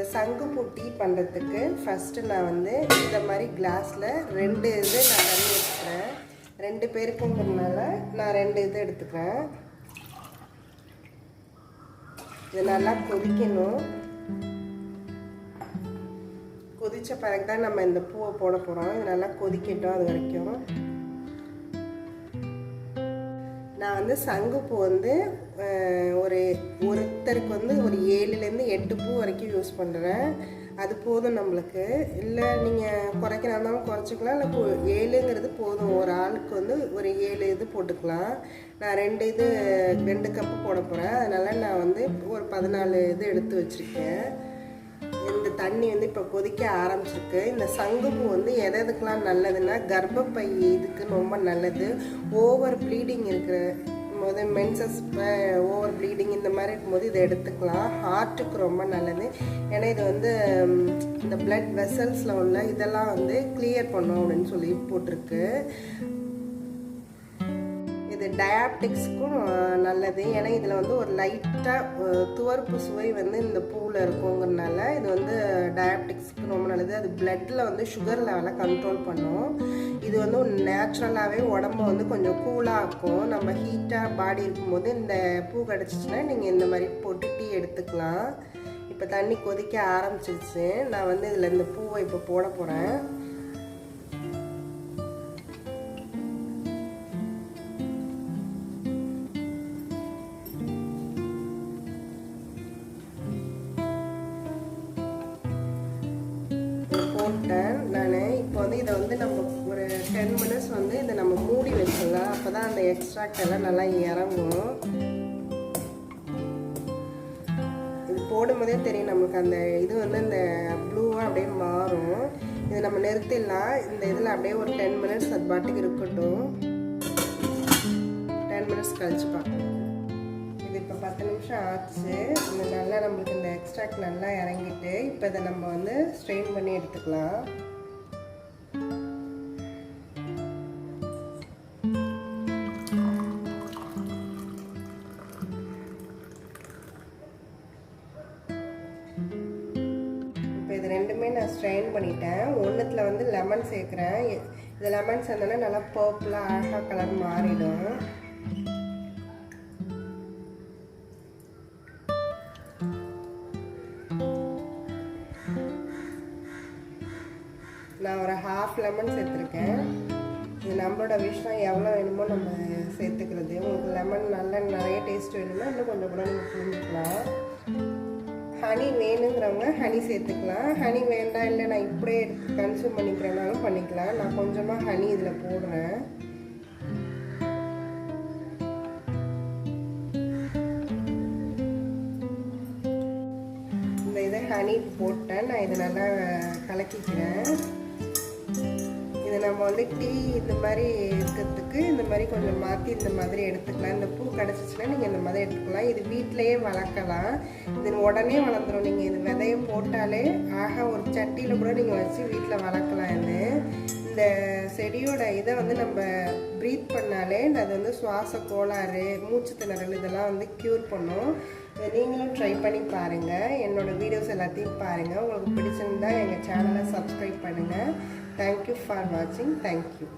இந்த சங்குப்பூ டீ பண்ணுறதுக்கு ஃபஸ்ட்டு நான் வந்து இந்த மாதிரி கிளாஸில் 2 இது நான் தண்ணி எடுத்துக்கிறேன். 2 பேருக்குங்கிறதுனால நான் 2 இது எடுத்துக்கிறேன். இது நல்லா கொதிக்கணும். கொதித்த பிறகு தான் நம்ம இந்த பூவை போட போகிறோம். இது நல்லா கொதிக்கட்டும். அது வரைக்கும் நான் வந்து சங்குப்பூ வந்து ஒருத்தருக்கு வந்து ஒரு 7லேருந்து 8 பூ வரைக்கும் யூஸ் பண்ணுறேன். அது போதும் நம்மளுக்கு. இல்லை நீங்கள் குறைக்கிறனாலும் குறைச்சிக்கலாம், இல்லை 7ங்கிறது போதும். ஒரு ஆளுக்கு வந்து ஒரு 7 இது போட்டுக்கலாம். நான் 2 கப்பு போட போகிறேன். அதனால் நான் வந்து ஒரு 14 இது எடுத்து வச்சுருக்கேன். இந்த தண்ணி வந்து இப்போ கொதிக்க ஆரம்பிச்சிருக்கு. இந்த சங்குப்பூ வந்து எதுக்கெலாம் நல்லதுன்னா கர்ப்பப்பை இதுக்கு ரொம்ப நல்லது. ஓவர் ப்ளீடிங் இருக்கிற போது, மென்சஸ் ஓவர் ப்ளீடிங் இந்த மாதிரி இருக்கும்போது இதை எடுத்துக்கலாம். ஹார்ட்டுக்கு ரொம்ப நல்லது. ஏன்னா இது வந்து இந்த பிளட் வெசல்ஸில் உள்ள இதெல்லாம் வந்து கிளியர் பண்ணும் அப்படின்னு சொல்லி போட்டிருக்கு. இது டயாபெட்டிக்ஸ்க்கும் நல்லது. ஏன்னா இதில் வந்து ஒரு லைட்டாக துவர்ப்பு சுவை வந்து இந்த பூவில் இருக்குங்கிறதுனால இது வந்து டயாபெட்டிக்ஸ்க்கு ரொம்ப நல்லது. அது பிளட்டில் வந்து சுகர் லெவலை கண்ட்ரோல் பண்ணும். இது வந்து நேச்சுரலாகவே உடம்பு வந்து கொஞ்சம் கூலாக இருக்கும். நம்ம ஹீட்டாக பாடி இருக்கும்போது இந்த பூ கிடச்சிச்சின்னா நீங்கள் இந்த மாதிரி போட்டு டீ எடுத்துக்கலாம். இப்போ தண்ணி கொதிக்க ஆரம்பிச்சிருச்சு. நான் வந்து இதில் இந்த பூவை இப்போ போட போகிறேன். போட்டேன் நான். இப்போ வந்து இதை வந்து நம்ம ஒரு 10 மினிட்ஸ் வந்து இதை நம்ம மூடி வச்சிடலாம். அப்போ தான் அந்த எக்ஸ்ட்ராக்ட் எல்லாம் நல்லா இறங்கும். இது போடும்போதே தெரியும் நமக்கு அந்த இது வந்து இந்த ப்ளூவாக அப்படியே மாறும். இதை நம்ம நிறுத்திடலாம். இந்த இதில் அப்படியே ஒரு 10 மினிட்ஸ் அது பாட்டுக்கு இருக்கட்டும். 10 மினிட்ஸ் கழிச்சு பார்க்கலாம். இது இப்போ 10 நிமிஷம் ஆச்சு. இந்த நல்லா நம்மளுக்கு இந்த எக்ஸ்ட்ராக்ட் நல்லா இறங்கிட்டு இப்போ இதை நம்ம வந்து ஸ்ட்ரெயின் பண்ணி எடுத்துக்கலாம். இப்போ இது ரெண்டுமே நான் ஸ்ட்ரெயின் பண்ணிட்டேன். ஒன்றுத்தில் வந்து லெமன் சேர்க்குறேன். இது லெமன் சேர்ந்தோன்னா நல்லா பர்பிளாக அழகாக கலர் மாறிடும். நான் ஒரு ½ லெமன் சேர்த்துருக்கேன். இது நம்மளோட விஷ் தான், எவ்வளோ வேணுமோ நம்ம சேர்த்துக்கிறது. உங்களுக்கு லெமன் நல்லா நிறைய டேஸ்ட் வேணும்னா இன்னும் கொஞ்சம் கூட நீங்கள் புரிஞ்சுக்கலாம். ஹனி வேணுங்கிறவங்க ஹனி சேர்த்துக்கலாம். ஹனி வேண்டாம், இல்லை நான் இப்படியே கன்சியூம் பண்ணிக்கிறேனாலும் பண்ணிக்கலாம். நான் கொஞ்சமாக ஹனி இதில் போடுறேன். இந்த இதை ஹனி போட்டேன். நான் இதை நல்லா கலக்கிக்கிறேன். இதை நம்ம வந்து டீ இந்த மாதிரி இருக்கிறதுக்கு இந்த மாதிரி கொஞ்சம் மாற்றி இந்த மாதிரி எடுத்துக்கலாம். இந்த பூ கிடச்சிச்சின்னா நீங்கள் இந்த மாதிரி எடுத்துக்கலாம். இது வீட்டிலையே வளர்க்கலாம். இது உடனே வளர்ந்துடும். நீங்கள் இது விதையை போட்டாலே ஒரு சட்டியில் கூட நீங்கள் வச்சு வீட்டில் வளர்க்கலாம். இந்த செடியோட இதை வந்து நம்ம ப்ரீத் பண்ணாலே அது வந்து சுவாச கோளாறு, மூச்சு திணறல் இதெல்லாம் வந்து க்யூர் பண்ணும். இதை நீங்களும் ட்ரை பண்ணி பாருங்கள். என்னோடய வீடியோஸ் எல்லாத்தையும் பாருங்கள். உங்களுக்கு பிடிச்சிருந்தா எங்கள் சேனலை சப்ஸ்கிரைப் பண்ணுங்கள். Thank you for watching. Thank you.